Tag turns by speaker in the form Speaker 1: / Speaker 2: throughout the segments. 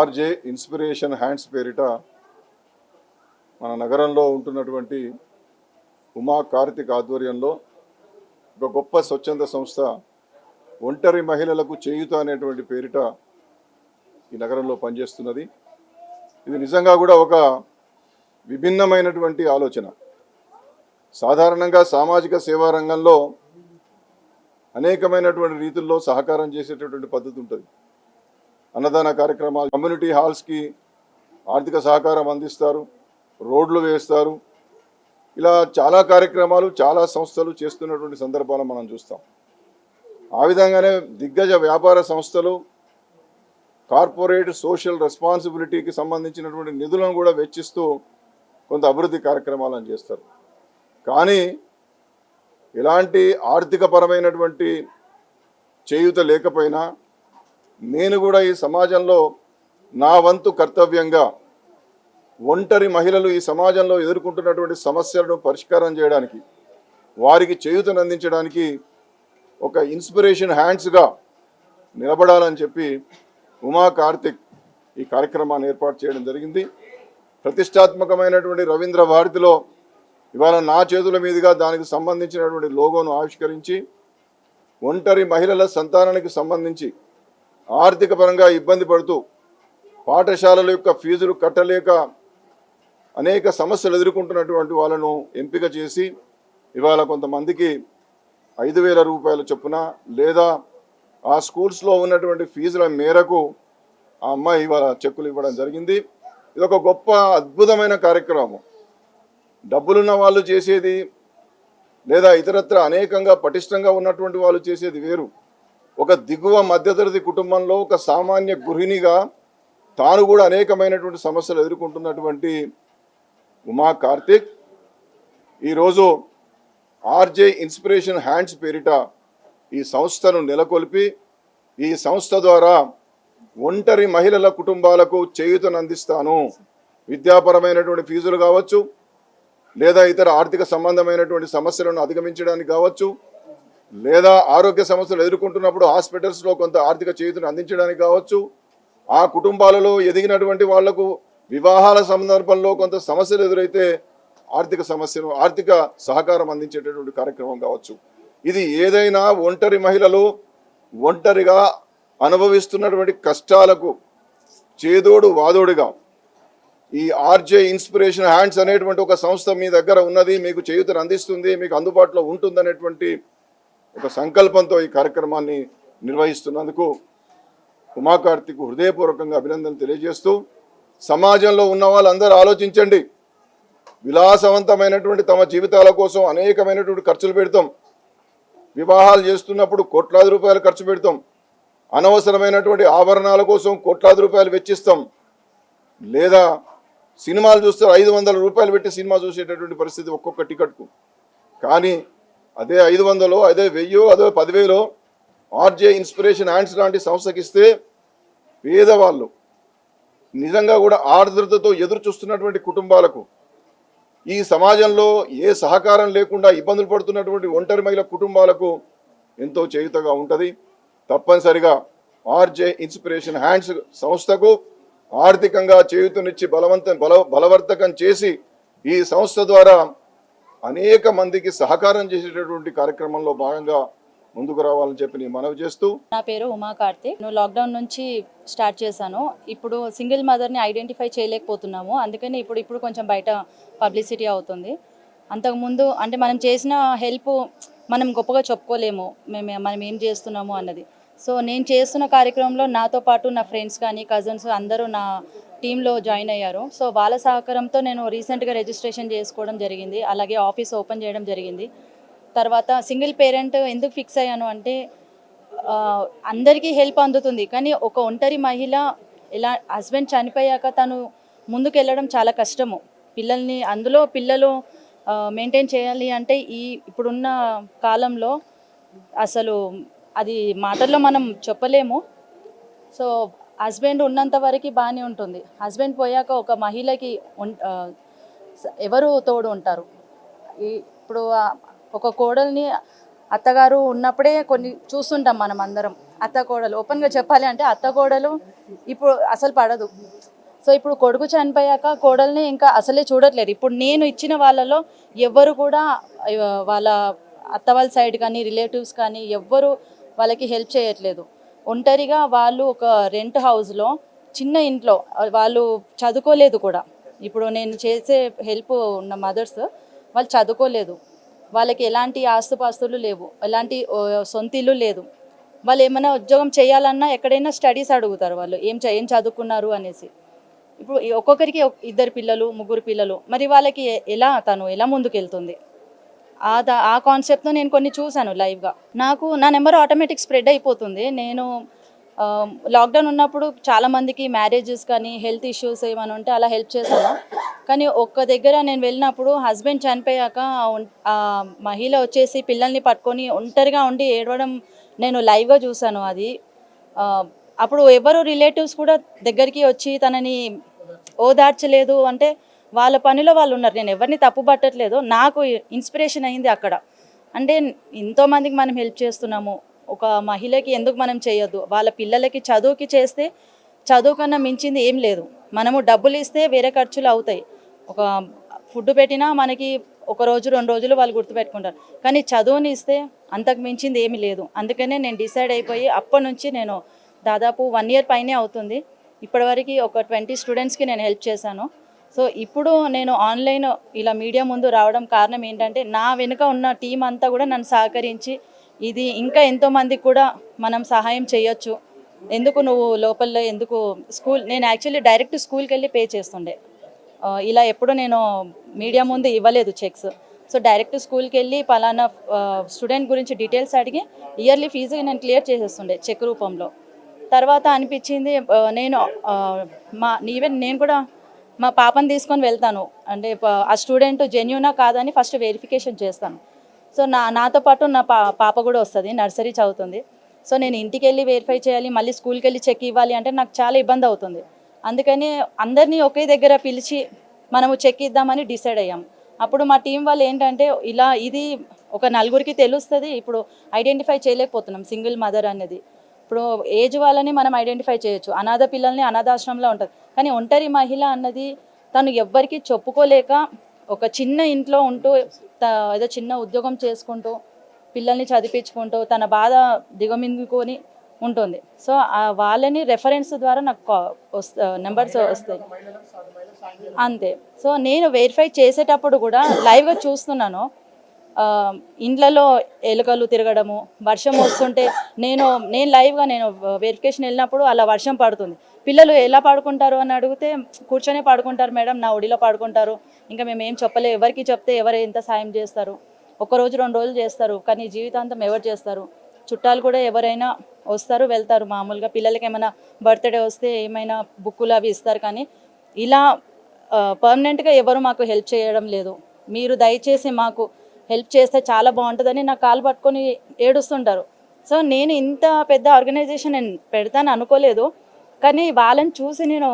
Speaker 1: RJ inspiration hands పేరిట మన నగరంలో ఉంటున్నటువంటి ఉమా కార్తిక్ ఆధ్వర్యంలో ఒక గొప్ప స్వచ్ఛంద సంస్థ ఒంటరి మహిళలకు చేయూత అనేటువంటి పేరిట ఈ నగరంలో పనిచేస్తున్నది. ఇది నిజంగా కూడా ఒక విభిన్నమైనటువంటి ఆలోచన. సాధారణంగా సామాజిక సేవా రంగంలో అనేకమైనటువంటి రీతుల్లో సహకారం చేసేటటువంటి పద్ధతి ఉంటుంది. అన్నదాన కార్యక్రమాలు, కమ్యూనిటీ హాల్స్కి ఆర్థిక సహకారం అందిస్తారు, రోడ్లు వేస్తారు. ఇలా చాలా కార్యక్రమాలు చాలా సంస్థలు చేస్తున్నటువంటి సందర్భాలను మనం చూస్తాం. ఆ విధంగానే దిగ్గజ వ్యాపార సంస్థలు కార్పొరేట్ సోషల్ రెస్పాన్సిబిలిటీకి సంబంధించినటువంటి నిధులను కూడా వెచ్చిస్తూ కొంత అభివృద్ధి కార్యక్రమాలను చేస్తారు. కానీ ఎలాంటి ఆర్థికపరమైనటువంటి చేయూత లేకపోయినా నేను కూడా ఈ సమాజంలో నా వంతు కర్తవ్యంగా ఒంటరి మహిళలు ఈ సమాజంలో ఎదుర్కొంటున్నటువంటి సమస్యలను పరిష్కారం చేయడానికి, వారికి చేయూతను అందించడానికి ఒక ఇన్స్పిరేషన్ హ్యాండ్స్గా నిలబడాలని చెప్పి ఉమా కార్తిక్ ఈ కార్యక్రమాన్ని ఏర్పాటు చేయడం జరిగింది. ప్రతిష్టాత్మకమైనటువంటి రవీంద్ర భారతిలో ఇవాళ నా చేతుల మీదుగా దానికి సంబంధించినటువంటి లోగోను ఆవిష్కరించి ఒంటరి మహిళల సంతానానికి సంబంధించి ఆర్థిక పరంగా ఇబ్బంది పడుతూ పాఠశాలల యొక్క ఫీజులు కట్టలేక అనేక సమస్యలు ఎదుర్కొంటున్నటువంటి వాళ్ళను ఎంపిక చేసి ఇవాళ కొంతమందికి 5,000 రూపాయల చొప్పున లేదా ఆ స్కూల్స్లో ఉన్నటువంటి ఫీజుల మేరకు ఆ అమ్మాయి ఇవాళ చెక్కులు ఇవ్వడం జరిగింది. ఇది ఒక గొప్ప అద్భుతమైన కార్యక్రమం. డబ్బులున్న వాళ్ళు చేసేది లేదా ఇతరత్ర అనేకంగా పటిష్టంగా ఉన్నటువంటి వాళ్ళు చేసేది వేరు. ఒక దిగువ మధ్యతరగతి కుటుంబంలో ఒక సామాన్య గృహిణిగా తాను కూడా అనేకమైనటువంటి సమస్యలు ఎదుర్కొంటున్నటువంటి ఉమా కార్తిక్ ఈరోజు ఆర్జే ఇన్స్పిరేషన్ హ్యాండ్స్ పేరిట ఈ సంస్థను నెలకొల్పి ఈ సంస్థ ద్వారా ఒంటరి మహిళల కుటుంబాలకు చేయూతను అందిస్తాను. విద్యాపరమైనటువంటి ఫీజులు కావచ్చు, లేదా ఇతర ఆర్థిక సంబంధమైనటువంటి సమస్యలను అధిగమించడానికి కావచ్చు, లేదా ఆరోగ్య సమస్యలు ఎదుర్కొంటున్నప్పుడు హాస్పిటల్స్లో కొంత ఆర్థిక చేయూతను అందించడానికి కావచ్చు, ఆ కుటుంబాలలో ఎదిగినటువంటి వాళ్లకు వివాహాల సందర్భంలో కొంత సమస్యలు ఎదురైతే ఆర్థిక సహకారం అందించేటటువంటి కార్యక్రమం కావచ్చు. ఇది ఏదైనా ఒంటరి మహిళలు ఒంటరిగా అనుభవిస్తున్నటువంటి కష్టాలకు చేదోడు వాదోడుగా ఈ ఆర్జే ఇన్స్పిరేషన్ హ్యాండ్స్ అనేటువంటి ఒక సంస్థ మీ దగ్గర ఉన్నది, మీకు చేయూతను అందిస్తుంది, మీకు అందుబాటులో ఉంటుందనేటువంటి ఒక సంకల్పంతో ఈ కార్యక్రమాన్ని నిర్వహిస్తున్నందుకు ఉమా కార్తిక్ హృదయపూర్వకంగా అభినందనలు తెలియజేస్తూ, సమాజంలో ఉన్న వాళ్ళందరూ ఆలోచించండి. విలాసవంతమైనటువంటి తమ జీవితాల కోసం అనేకమైనటువంటి ఖర్చులు పెడతాం. వివాహాలు చేస్తున్నప్పుడు కోట్లాది రూపాయలు ఖర్చు పెడతాం. అనవసరమైనటువంటి ఆభరణాల కోసం కోట్లాది రూపాయలు వెచ్చిస్తాం. లేదా సినిమాలు చూస్తారు, 500 రూపాయలు పెట్టి సినిమా చూసేటటువంటి పరిస్థితి ఒక్కొక్క టికెట్కు. కానీ అదే 500, అదే 1000, అదే 10,000 ఆర్జే ఇన్స్పిరేషన్ హ్యాండ్స్ లాంటి సంస్థకి ఇస్తే పేదవాళ్ళు నిజంగా కూడా ఆర్ద్రతతో ఎదురు చూస్తున్నటువంటి కుటుంబాలకు, ఈ సమాజంలో ఏ సహకారం లేకుండా ఇబ్బందులు పడుతున్నటువంటి ఒంటరి మహిళ కుటుంబాలకు ఎంతో చేయూతగా ఉంటుంది. తప్పనిసరిగా ఆర్జే ఇన్స్పిరేషన్ హ్యాండ్స్ సంస్థకు ఆర్థికంగా చేయూతనిచ్చి బలవర్ధకం చేసి ఈ సంస్థ ద్వారా అనేక మందికి సహకారం చేసేటటువంటి కార్యక్రమంలో భాగంగా ముందుకు రావాలని చెప్పి నేను మనవి చేస్తూ,
Speaker 2: నా పేరు ఉమా కార్తిక్. నేను లాక్డౌన్ నుంచి స్టార్ట్ చేశాను. ఇప్పుడు సింగిల్ మదర్ని ఐడెంటిఫై చేయలేకపోతున్నాము, అందుకని ఇప్పుడు కొంచెం బయట పబ్లిసిటీ అవుతుంది. అంతకుముందు అంటే మనం చేసిన హెల్ప్ మనం గొప్పగా చెప్పుకోలేము, మనం ఏం చేస్తున్నాము అన్నది. సో నేను చేస్తున్న కార్యక్రమంలో నాతో పాటు నా ఫ్రెండ్స్ కానీ కజిన్స్ అందరూ నా టీంలో జాయిన్ అయ్యారు. సో వాళ్ళ సహకారంతో నేను రీసెంట్గా రిజిస్ట్రేషన్ చేసుకోవడం జరిగింది, అలాగే ఆఫీస్ ఓపెన్ చేయడం జరిగింది. తర్వాత సింగిల్ పేరెంట్ ఎందుకు ఫిక్స్ అయ్యాను అంటే అందరికీ హెల్ప్ అందుతుంది, కానీ ఒక ఒంటరి మహిళ ఇలా హస్బెండ్ చనిపోయాక తను ముందుకు వెళ్ళడం చాలా కష్టము. పిల్లలు మెయింటైన్ చేయాలి అంటే ఇప్పుడున్న కాలంలో అసలు అది మాటల్లో మనం చెప్పలేము. సో హస్బెండ్ ఉన్నంత వరకు బాగానే ఉంటుంది, హస్బెండ్ పోయాక ఒక మహిళకి ఎవరు తోడు ఉంటారు. ఇప్పుడు ఒక కోడల్ని అత్తగారు ఉన్నప్పుడే కొన్ని చూస్తుంటాం మనం అందరం. అత్త కోడలు ఓపెన్గా చెప్పాలి అంటే అత్త కోడలు ఇప్పుడు అసలు పడదు. సో ఇప్పుడు కొడుకు చనిపోయాక కోడల్ని ఇంకా అసలే చూడట్లేదు. ఇప్పుడు నేను ఇచ్చిన వాళ్ళలో ఎవ్వరు కూడా వాళ్ళ అత్త వాళ్ళ సైడ్ కానీ రిలేటివ్స్ కానీ ఎవ్వరు వాళ్ళకి హెల్ప్ చేయట్లేదు. ఒంటరిగా వాళ్ళు ఒక రెంట్ హౌస్లో చిన్న ఇంట్లో వాళ్ళు చదువుకోలేదు కూడా. ఇప్పుడు నేను చేసే హెల్ప్ ఉన్న మదర్స్ వాళ్ళు చదువుకోలేదు, వాళ్ళకి ఎలాంటి ఆస్తుపాస్తులు లేవు, ఎలాంటి సొంత ఇల్లు లేదు. వాళ్ళు ఏమైనా ఉద్యోగం చేయాలన్నా ఎక్కడైనా స్టడీస్ అడుగుతారు, వాళ్ళు ఏం చదువుకున్నారు అనేసి. ఇప్పుడు ఒక్కొక్కరికి ఇద్దరు పిల్లలు, ముగ్గురు పిల్లలు, మరి వాళ్ళకి తను ఎలా ముందుకెళ్తుంది? ఆ కాన్సెప్ట్తో నేను కొన్ని చూశాను లైవ్గా. నాకు నా నెంబర్ ఆటోమేటిక్ స్ప్రెడ్ అయిపోతుంది. నేను లాక్డౌన్ ఉన్నప్పుడు చాలామందికి మ్యారేజెస్ కానీ హెల్త్ ఇష్యూస్ ఏమైనా ఉంటే అలా హెల్ప్ చేశాను. కానీ ఒక్క దగ్గర నేను వెళ్ళినప్పుడు హస్బెండ్ చనిపోయాక ఆ మహిళ వచ్చేసి పిల్లల్ని పట్టుకొని ఒంటరిగా ఉండి ఏడవడం నేను లైవ్గా చూశాను. అది అప్పుడు ఎవరు రిలేటివ్స్ కూడా దగ్గరికి వచ్చి తనని ఓదార్చలేదు. అంటే వాళ్ళ పనిలో వాళ్ళు ఉన్నారు, నేను ఎవరిని తప్పు పట్టట్లేదు. నాకు ఇన్స్పిరేషన్ అయింది అక్కడ. అంటే ఎంతోమందికి మనం హెల్ప్ చేస్తున్నాము, ఒక మహిళకి ఎందుకు మనం చేయొద్దు? వాళ్ళ పిల్లలకి చదువుకి చేస్తే చదువు కన్నా మించింది ఏం లేదు. మనము డబ్బులు ఇస్తే వేరే ఖర్చులు అవుతాయి. ఒక ఫుడ్ పెట్టినా మనకి ఒక రోజు 2 రోజులు వాళ్ళు గుర్తుపెట్టుకుంటారు, కానీ చదువుని ఇస్తే అంతకు మించింది ఏమీ లేదు. అందుకనే నేను డిసైడ్ అయిపోయి అప్పటి నుంచి నేను దాదాపు 1 ఇయర్ పైనే అవుతుంది, ఇప్పటివరకు ఒక 20 స్టూడెంట్స్కి నేను హెల్ప్ చేశాను. సో ఇప్పుడు నేను ఆన్లైన్ ఇలా మీడియా ముందు రావడం కారణం ఏంటంటే నా వెనుక ఉన్న టీం అంతా కూడా నన్ను సహకరించి ఇది ఇంకా ఎంతోమందికి కూడా మనం సహాయం చేయొచ్చు, ఎందుకు నువ్వు లోపల ఎందుకు నేను యాక్చువల్లీ డైరెక్ట్ స్కూల్కి వెళ్ళి పే చేస్తుండే. ఇలా ఎప్పుడు నేను మీడియా ముందు ఇవ్వలేదు చెక్స్. సో డైరెక్ట్ స్కూల్కి వెళ్ళి పలానా స్టూడెంట్ గురించి డీటెయిల్స్ అడిగి ఇయర్లీ ఫీజు నేను క్లియర్ చేసేస్తుండే చెక్ రూపంలో. తర్వాత అనిపించింది నేను నేను కూడా మా పాపని తీసుకొని వెళ్తాను, అంటే ఆ స్టూడెంట్ జెన్యూనా కాదని ఫస్ట్ వెరిఫికేషన్ చేస్తాను. సో నాతో పాటు నా పాప కూడా వస్తుంది, నర్సరీ చదువుతుంది. సో నేను ఇంటికి వెళ్ళి వెరిఫై చేయాలి, మళ్ళీ స్కూల్కి వెళ్ళి చెక్ ఇవ్వాలి అంటే నాకు చాలా ఇబ్బంది అవుతుంది. అందుకని అందరినీ ఒకే దగ్గర పిలిచి మనము చెక్ ఇద్దామని డిసైడ్ అయ్యాం. అప్పుడు మా టీం వాళ్ళు ఏంటంటే ఇది ఒక నలుగురికి తెలుస్తుంది. ఇప్పుడు ఐడెంటిఫై చేయలేకపోతున్నాం సింగిల్ మదర్ అనేది. ఇప్పుడు ఏజ్ వాళ్ళని మనం ఐడెంటిఫై చేయొచ్చు, అనాథ పిల్లల్ని అనాథాశ్రమంలో ఉంటుంది, కానీ ఒంటరి మహిళ అన్నది తను ఎవ్వరికి చెప్పుకోలేక ఒక చిన్న ఇంట్లో ఉంటూ ఏదో చిన్న ఉద్యోగం చేసుకుంటూ పిల్లల్ని చదివించుకుంటూ తన బాధ దిగమింగుకొని ఉంటుంది. సో వాళ్ళని రెఫరెన్స్ ద్వారా నాకు నెంబర్స్ వస్తాయి అంతే. సో నేను వెరిఫై చేసేటప్పుడు కూడా లైవ్గా చూస్తున్నాను, ఇండ్లలో ఎలుకలు తిరగడము, వర్షం వస్తుంటే నేను లైవ్గా నేను వెరిఫికేషన్ వెళ్ళినప్పుడు అలా వర్షం పడుతుంది, పిల్లలు ఎలా పడుకుంటారు అని అడిగితే కూర్చొనే పడుకుంటారు మేడం, నా ఒడిలో పడుకుంటారు, ఇంకా మేము ఏం చెప్పలేదు, ఎవరికి చెప్తే ఎవరు ఎంత సాయం చేస్తారు, ఒకరోజు 2 రోజులు చేస్తారు, కానీ జీవితాంతం ఎవరు చేస్తారు? చుట్టాలు కూడా ఎవరైనా వస్తారు వెళ్తారు, మామూలుగా పిల్లలకి ఏమైనా బర్త్డే వస్తే ఏమైనా బుక్కులు అవి ఇస్తారు, కానీ ఇలా పర్మనెంట్గా ఎవరు మాకు హెల్ప్ చేయడం లేదు. మీరు దయచేసి మాకు హెల్ప్ చేస్తే చాలా బాగుంటుందని నా కాలు పట్టుకొని ఏడుస్తుంటారు. సో నేను ఇంత పెద్ద ఆర్గనైజేషన్ నేను పెడతాను అనుకోలేదు, కానీ వాళ్ళని చూసి నేను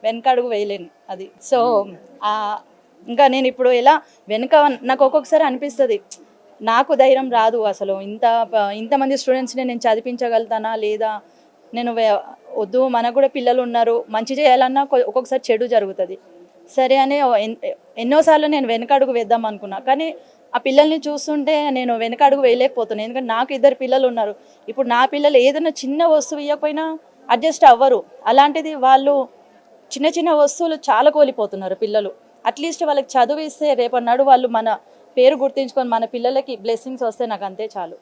Speaker 2: వెనకడుగు వేయలేను అది. సో ఇంకా నేను ఇప్పుడు ఎలా నాకు ఒక్కొక్కసారి అనిపిస్తుంది, నాకు ధైర్యం రాదు అసలు, ఇంతమంది స్టూడెంట్స్ని నేను చదివించగలుగుతానా లేదా, నేను వద్దు మనకు కూడా పిల్లలు ఉన్నారు, మంచి చేయాలన్నా ఒక్కొక్కసారి చెడు జరుగుతుంది. సరే అని ఎన్నోసార్లు నేను వెనకడుగు వేద్దాం అనుకున్నా, కానీ ఆ పిల్లల్ని చూస్తుంటే నేను వెనకడుగు వేయలేకపోతున్నాను, ఎందుకంటే నాకు 2 పిల్లలు ఉన్నారు. ఇప్పుడు నా పిల్లలు ఏదైనా చిన్న వస్తువు ఇవ్వకపోయినా అడ్జస్ట్ అవ్వరు, అలాంటిది వాళ్ళు చిన్న చిన్న వస్తువులు చాలా కోల్పోతున్నారు పిల్లలు. అట్లీస్ట్ వాళ్ళకి చదువు ఇస్తే రేపన్నాడు వాళ్ళు మన పేరు గుర్తించుకొని మన పిల్లలకి బ్లెస్సింగ్స్ వస్తే నాకు అంతే చాలు.